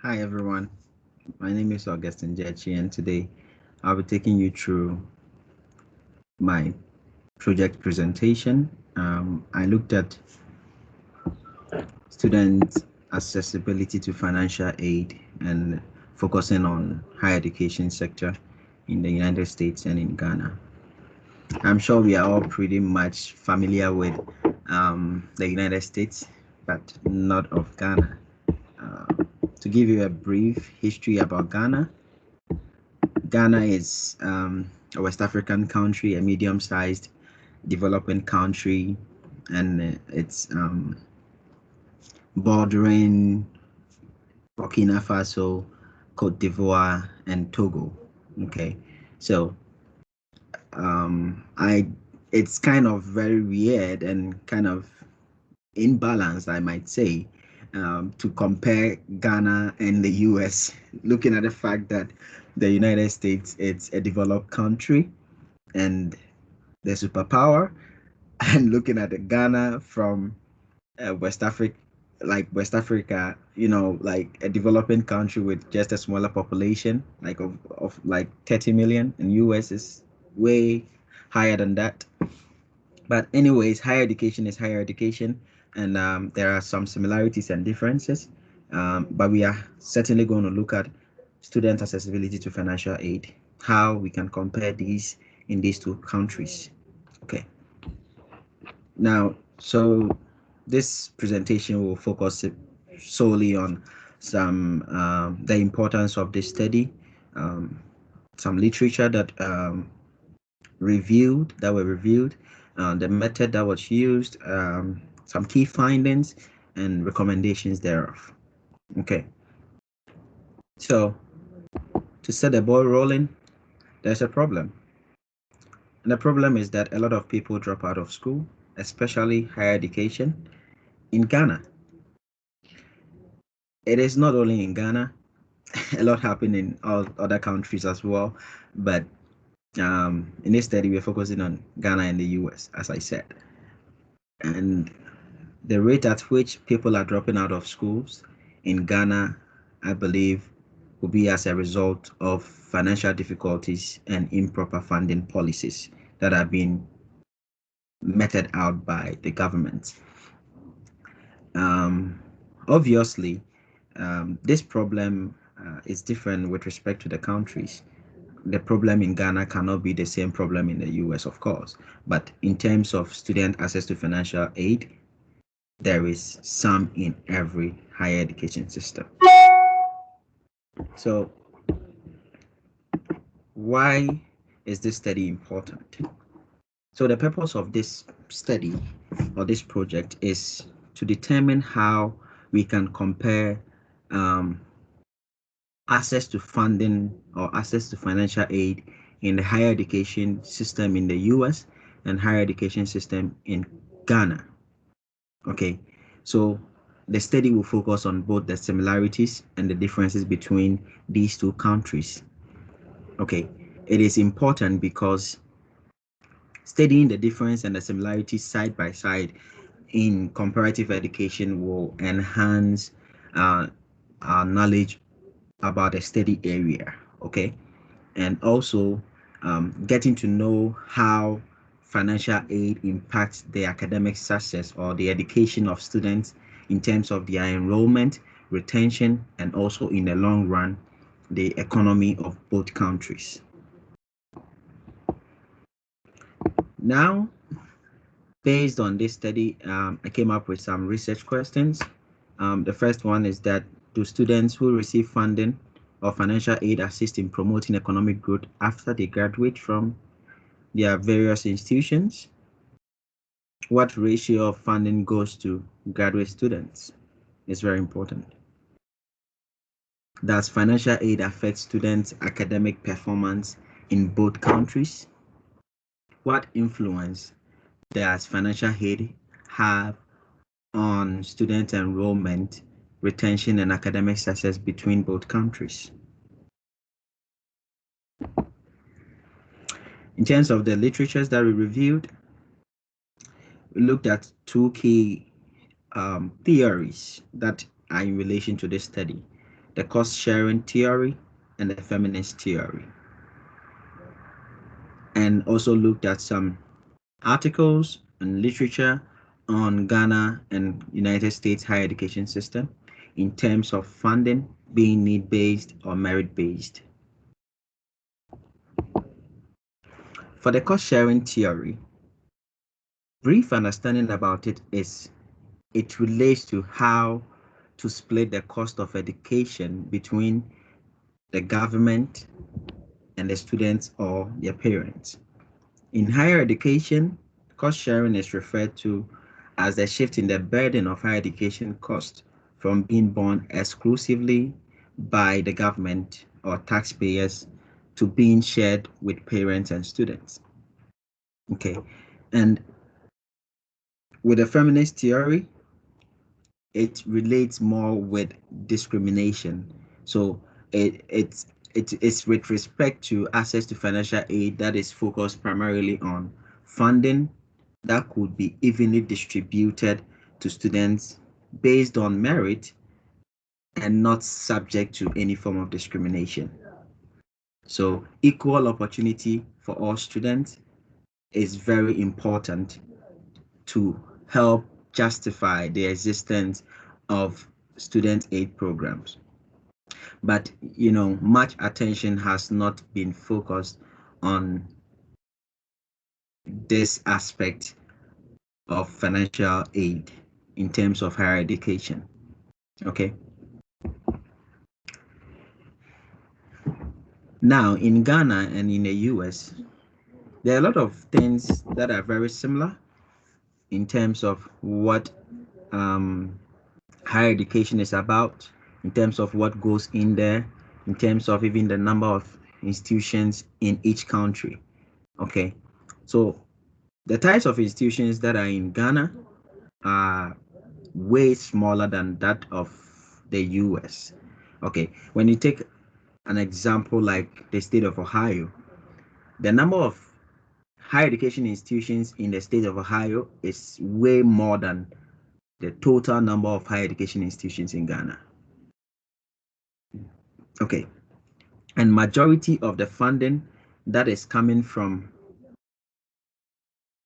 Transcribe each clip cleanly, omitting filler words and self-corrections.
Hi everyone, my name is Augustine Jechi, and today I'll be taking you through my project presentation. I looked at student accessibility to financial aid and focusing on higher education sector in the United States and in Ghana. I'm sure we are all pretty much familiar with the United States, but not of Ghana. Uh, to give you a brief history about Ghana, Ghana is a West African country, a medium-sized developing country, and it's bordering Burkina Faso, Cote d'Ivoire, and Togo. Okay, so I it's kind of very weird and kind of imbalanced, I might say, to compare Ghana and the US, looking at the fact that the United States it's a developed country and the superpower, and looking at the Ghana from West Africa, like West Africa, like a developing country with just a smaller population, like of like 30 million, and US is way higher than that. But anyways, higher education is higher education, and there are some similarities and differences. But we are certainly going to look at student accessibility to financial aid, how we can compare these in these two countries. Okay. Now, so this presentation will focus solely on some the importance of this study, um, some literature that were reviewed, the method that was used, some key findings and recommendations thereof. Okay, so to set the ball rolling, there's a problem. And the problem is that a lot of people drop out of school, especially higher education in Ghana. It is not only in Ghana, a lot happen in all other countries as well. But in this study, we're focusing on Ghana and the US, as I said. And the rate at which people are dropping out of schools in Ghana, I believe, will be as a result of financial difficulties and improper funding policies that are being meted out by the government. Obviously, this problem is different with respect to the countries. The problem in Ghana cannot be the same problem in the US, of course. But in terms of student access to financial aid, there is some in every higher education system. So, why is this study important? So, the purpose of this study or this project is to determine how we can compare access to funding or access to financial aid in the higher education system in the US and higher education system in Ghana. Okay, so the study will focus on both the similarities and the differences between these two countries. Okay, it is important because studying the difference and the similarities side by side in comparative education will enhance our knowledge about a study area. Okay, and also getting to know how financial aid impacts the academic success or the education of students in terms of their enrollment, retention, and also in the long run, the economy of both countries. Now, based on this study, I came up with some research questions. The first one is that do students who receive funding or financial aid assist in promoting economic growth after they graduate from their various institutions? What ratio of funding goes to graduate students is very important. Does financial aid affect students' academic performance in both countries? What influence does financial aid have on student enrollment, retention, and academic success between both countries? In terms of the literatures that we reviewed, we looked at two key theories that are in relation to this study. the cost sharing theory, and the feminist theory, and also looked at some articles and literature on Ghana and United States higher education system in terms of funding being need-based or merit-based. For the cost-sharing theory, brief understanding about it is it relates to how to split the cost of education between the government and the students or their parents. In higher education, cost sharing is referred to as the shift in the burden of higher education cost from being borne exclusively by the government or taxpayers to being shared with parents and students. Okay, and with the feminist theory, it relates more with discrimination. So it's with respect to access to financial aid that is focused primarily on funding that could be evenly distributed to students based on merit and not subject to any form of discrimination. So equal opportunity for all students is very important to help justify the existence of student aid programs. But much attention has not been focused on this aspect of financial aid in terms of higher education. Okay. Now, in Ghana and in the US, there are a lot of things that are very similar in terms of what higher education is about, in terms of what goes in there, in terms of even the number of institutions in each country. Okay, so the types of institutions that are in Ghana are way smaller than that of the US. Okay, when you take an example like the state of Ohio, the number of higher education institutions in the state of Ohio is way more than the total number of higher education institutions in Ghana. Okay, and majority of the funding that is coming from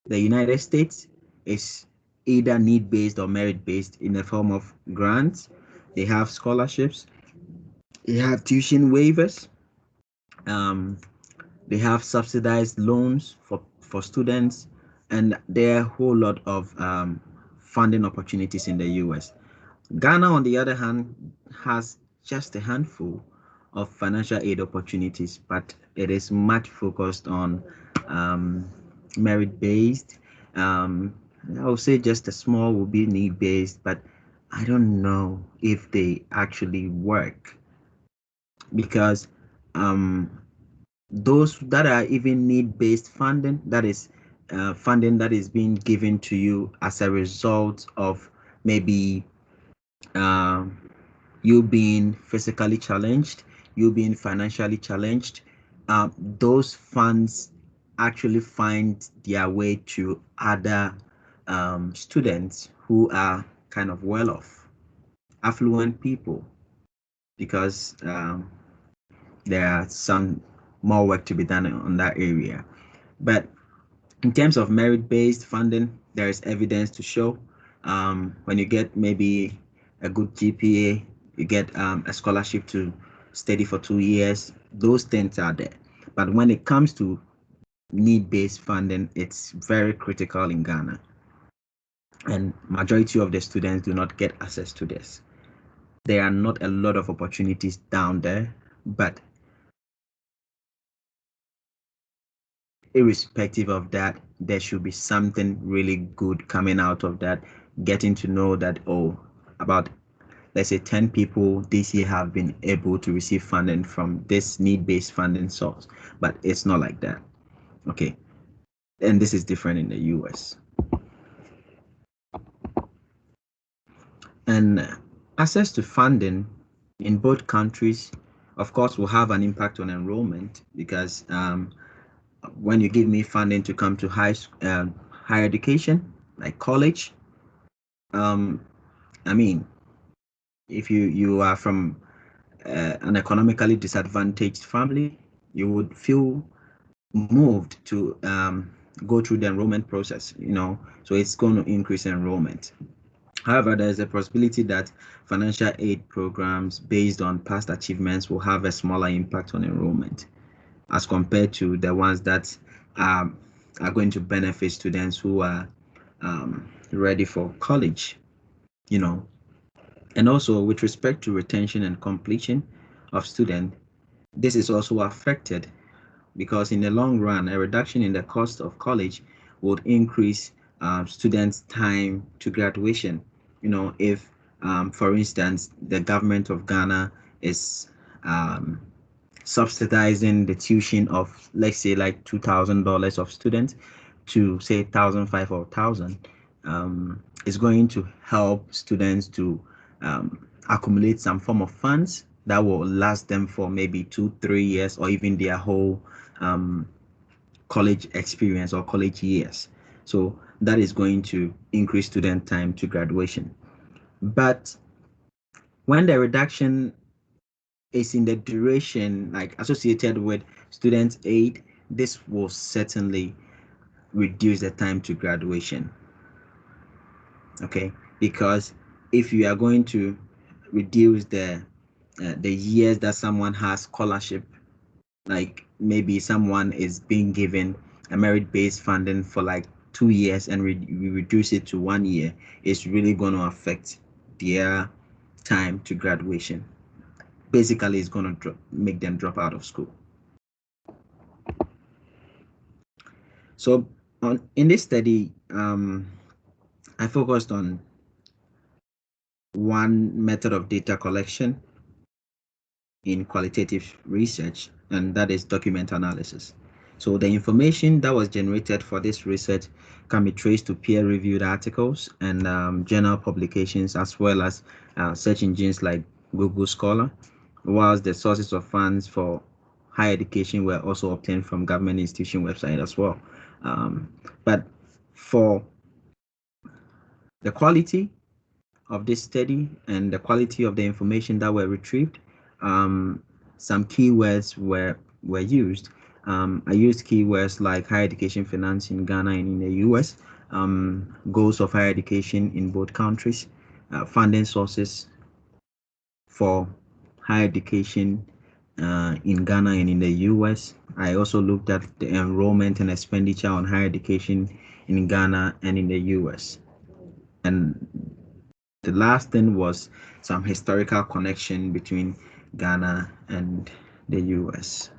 the United States is either need-based or merit-based in the form of grants. They have scholarships, they have tuition waivers, they have subsidized loans for students, and there are a whole lot of funding opportunities in the US. Ghana, on the other hand, has just a handful of financial aid opportunities, but it is much focused on merit-based. I would say just a small will be need-based, but I don't know if they actually work because those that are even need-based funding, that is funding that is being given to you as a result of maybe you being physically challenged, you being financially challenged, those funds actually find their way to other students who are kind of well off, affluent people, because there are some more work to be done on that area. But in terms of merit-based funding, there is evidence to show when you get maybe a good GPA, you get a scholarship to study for 2 years. Those things are there. But when it comes to need-based funding, it's very critical in Ghana. And majority of the students do not get access to this. There are not a lot of opportunities down there, but irrespective of that, there should be something really good coming out of that, getting to know that, about, let's say, 10 people this year have been able to receive funding from this need-based funding source, but it's not like that. Okay, and this is different in the US. And access to funding in both countries, of course, will have an impact on enrollment because when you give me funding to come to higher education, like college, I mean, if you are from an economically disadvantaged family, you would feel moved to go through the enrollment process, so it's going to increase enrollment. However, there's a possibility that financial aid programs based on past achievements will have a smaller impact on enrollment as compared to the ones that are going to benefit students who are ready for college, you know. And also with respect to retention and completion of student, this is also affected because in the long run, a reduction in the cost of college would increase students' time to graduation. If, for instance, the government of Ghana is subsidizing the tuition of, let's say, like $2,000 of students to say 1,500 or 1,000, is going to help students to accumulate some form of funds that will last them for maybe 2-3 years or even their whole college experience or college years. So that is going to increase student time to graduation. But when the reduction is in the duration, like associated with student aid, this will certainly reduce the time to graduation. Okay, because if you are going to reduce the years that someone has scholarship, like maybe someone is being given a merit-based funding for like 2 years and we reduce it to 1 year, it's really going to affect their time to graduation. Basically, it's going to make them drop out of school. So in this study, I focused on one method of data collection in qualitative research, and that is document analysis. So the information that was generated for this research can be traced to peer-reviewed articles and journal publications, as well as search engines like Google Scholar, whilst the sources of funds for higher education were also obtained from government institution website as well. But for the quality of this study and the quality of the information that were retrieved, some keywords were used. I used keywords like higher education finance in Ghana and in the US, goals of higher education in both countries, funding sources for higher education in Ghana and in the US. I also looked at the enrollment and expenditure on higher education in Ghana and in the US. And the last thing was some historical connection between Ghana and the US.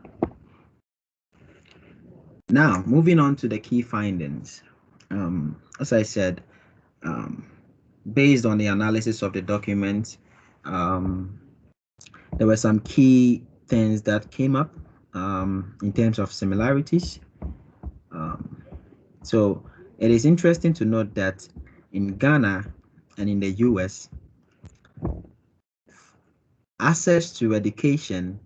Now, moving on to the key findings. As I said, based on the analysis of the document, there were some key things that came up in terms of similarities. So it is interesting to note that in Ghana and in the US, access to education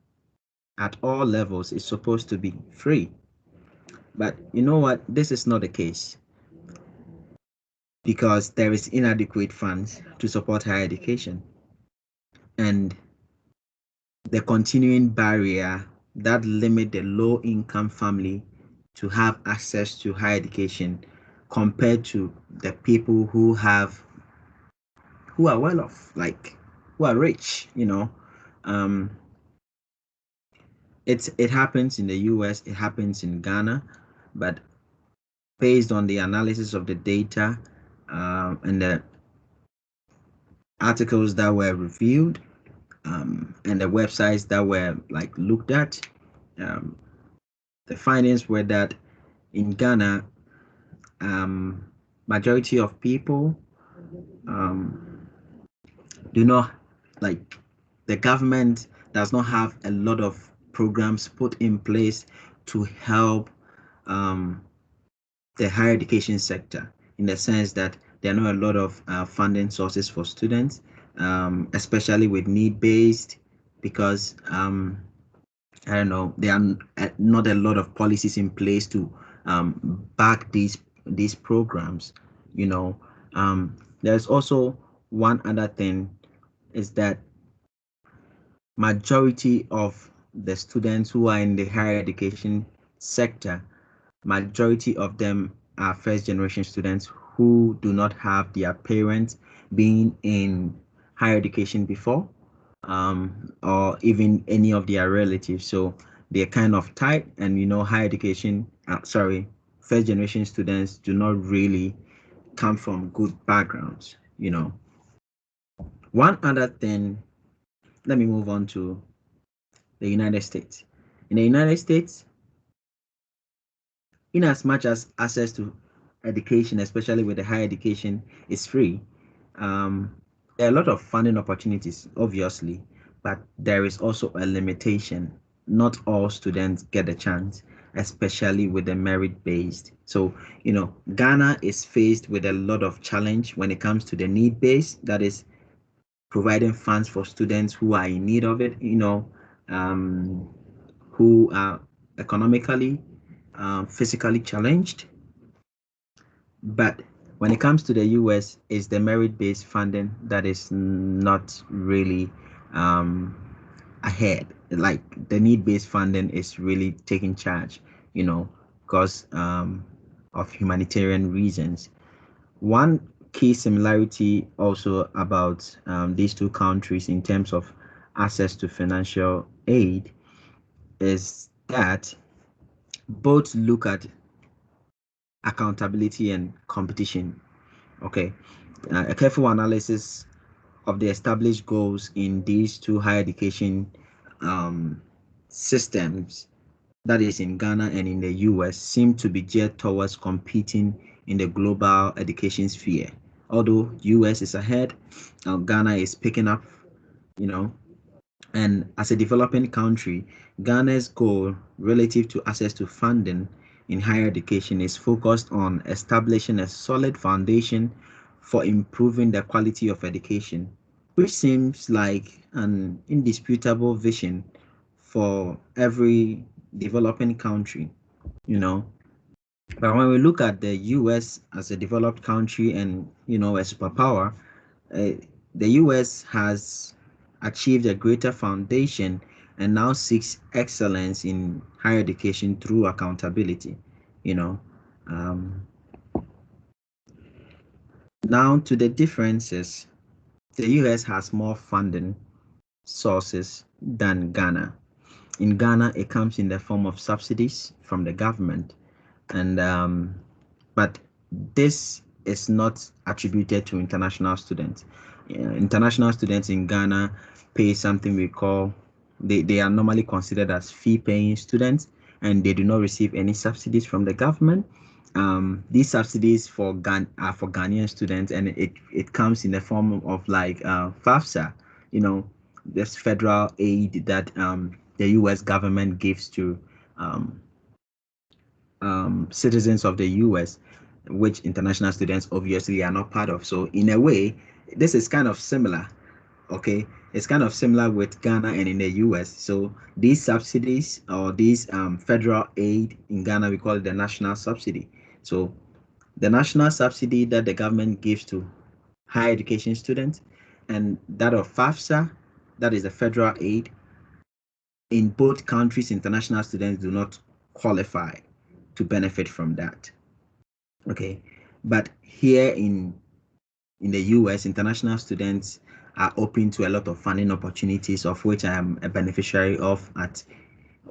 at all levels is supposed to be free. But you know what? This is not the case because there is inadequate funds to support higher education. And the continuing barrier that limit the low-income family to have access to higher education compared to the people who are well off, like who are rich, it happens in the US, it happens in Ghana, but based on the analysis of the data and the articles that were reviewed and the websites that were like looked at, the findings were that in Ghana, majority of people do not, like, the government does not have a lot of programs put in place to help the higher education sector, in the sense that there are not a lot of funding sources for students, especially with need-based, because I don't know, there are not a lot of policies in place to back these programs. There's also one other thing, is that majority of the students who are in the higher education sector, majority of them are first generation students who do not have their parents being in higher education before, or even any of their relatives. So they're kind of tight, and higher education, first generation students do not really come from good backgrounds. One other thing, let me move on to the United States. In the United States, in as much as access to education, especially with the higher education, is free, um, there are a lot of funding opportunities, obviously, but there is also a limitation. Not all students get a chance, especially with the merit based. So, Ghana is faced with a lot of challenge when it comes to the need based, that is providing funds for students who are in need of it, um, who are economically, physically challenged. But when it comes to the US, it's the merit-based funding that is not really um, ahead. Like the need-based funding is really taking charge, because of humanitarian reasons. One key similarity also about these two countries in terms of access to financial aid is that both look at accountability and competition. Okay, a careful analysis of the established goals in these two higher education um, systems, that is in Ghana and in the US, seem to be geared towards competing in the global education sphere. Although US is ahead, Ghana is picking up, you know, and as a developing country, Ghana's goal relative to access to funding in higher education is focused on establishing a solid foundation for improving the quality of education, which seems like an indisputable vision for every developing country, you know. But when we look at the US as a developed country and, a superpower, uh, the US has achieved a greater foundation and now seeks excellence in higher education through accountability. You know, um, Now to the differences, the US has more funding sources than Ghana. In Ghana, it comes in the form of subsidies from the government, and but this is not attributed to international students. International students in Ghana pay something we call, they are normally considered as fee paying students, and they do not receive any subsidies from the government. These subsidies are for Ghanaian students, and it comes in the form of like FAFSA, this federal aid that the US government gives to um, citizens of the US, which international students obviously are not part of. So, in a way, this is kind of similar. Okay, it's kind of similar with Ghana and in the US. So, these subsidies or these federal aid in Ghana, we call it the national subsidy. So, the national subsidy that the government gives to higher education students, and that of FAFSA, that is the federal aid, in both countries, international students do not qualify to benefit from that. Okay, but here in the US, international students are open to a lot of funding opportunities, of which I am a beneficiary of at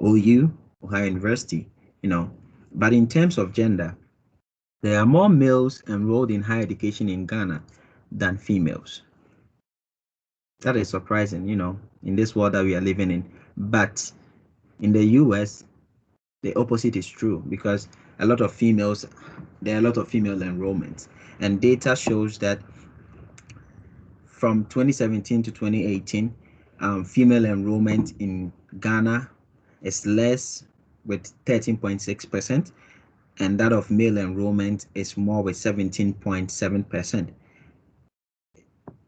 OU, Ohio University. You know, but in terms of gender, there are more males enrolled in higher education in Ghana than females. That is surprising, in this world that we are living in. But in the US, the opposite is true because a lot of females, there are a lot of female enrollments, and data shows that from 2017 to 2018, female enrollment in Ghana is less with 13.6%, and that of male enrollment is more with 17.7%.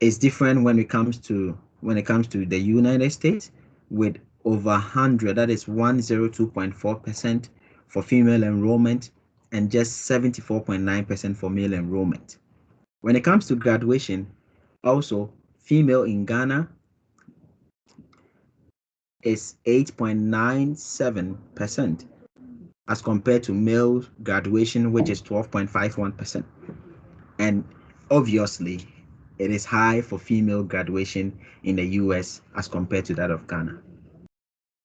It's different when it comes to the United States with over 100, that is 102.4% for female enrollment and just 74.9% for male enrollment. When it comes to graduation, also female in Ghana is 8.97% as compared to male graduation, which is 12.51%. And obviously, it is high for female graduation in the US as compared to that of Ghana.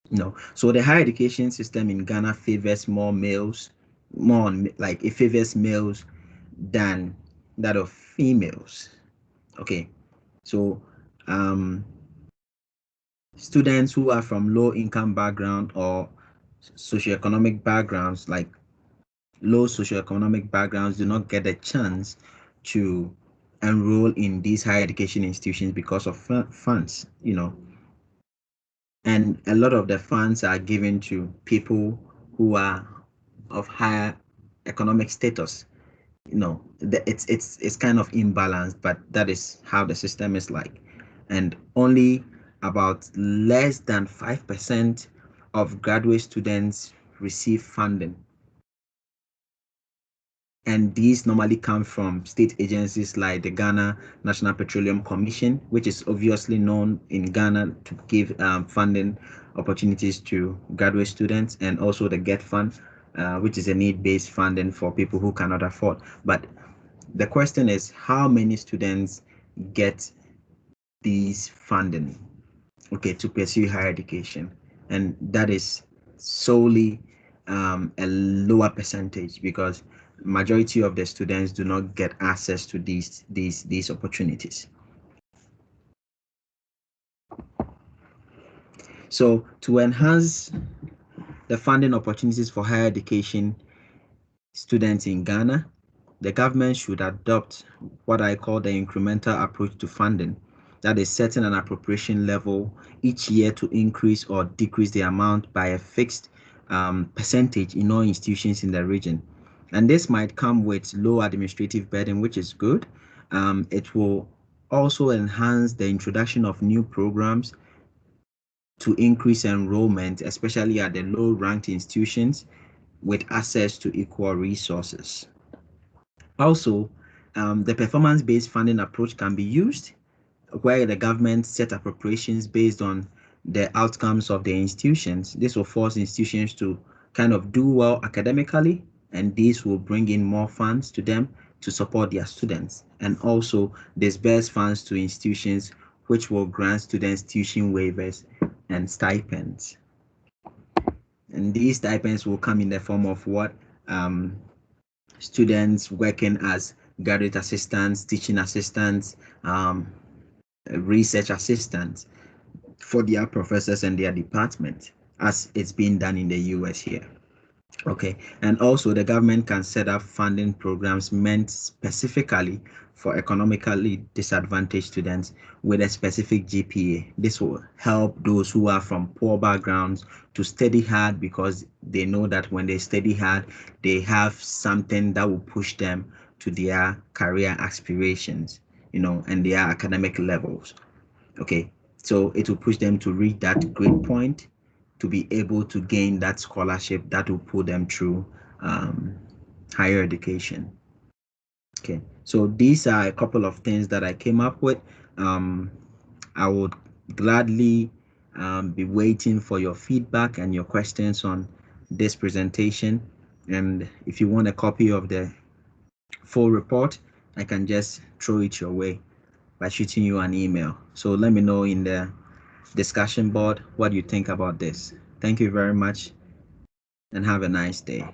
No, so the higher education system in Ghana favors more males, like it favors males than that of females. Okay, so um, students who are from low income background or socioeconomic backgrounds, like low socioeconomic backgrounds, do not get a chance to enroll in these higher education institutions because of funds, and a lot of the funds are given to people who are of higher economic status. It's kind of imbalanced, but that is how the system is like. And only about less than 5% of graduate students receive funding, and these normally come from state agencies like the Ghana National Petroleum Commission, which is obviously known in Ghana to give funding opportunities to graduate students, and also the Get Fund, which is a need-based funding for people who cannot afford. But the question is, how many students get these funding, okay, to pursue higher education? And that is solely a lower percentage, because majority of the students do not get access to these opportunities. So to enhance the funding opportunities for higher education students in Ghana, the government should adopt what I call the incremental approach to funding, that is setting an appropriation level each year to increase or decrease the amount by a fixed percentage in all institutions in the region. And this might come with low administrative burden, which is good. It will also enhance the introduction of new programs to increase enrollment, especially at the low-ranked institutions with access to equal resources. Also, the performance-based funding approach can be used, where the government set appropriations based on the outcomes of the institutions. This will force institutions to kind of do well academically, and this will bring in more funds to them to support their students, and also disperse funds to institutions which will grant students tuition waivers and stipends. And these stipends will come in the form of what? Students working as graduate assistants, teaching assistants, research assistants for their professors and their department, as it's being done in the US here. Okay, and also the government can set up funding programs meant specifically for economically disadvantaged students with a specific GPA. This will help those who are from poor backgrounds to study hard, because they know that when they study hard, they have something that will push them to their career aspirations, and their academic levels. Okay, so it will push them to reach that grade point to be able to gain that scholarship that will put them through higher education. Okay, so these are a couple of things that I came up with. I would gladly be waiting for your feedback and your questions on this presentation. And if you want a copy of the full report, I can just throw it your way by shooting you an email. So let me know in the discussion board what you think about this. Thank you very much and have a nice day.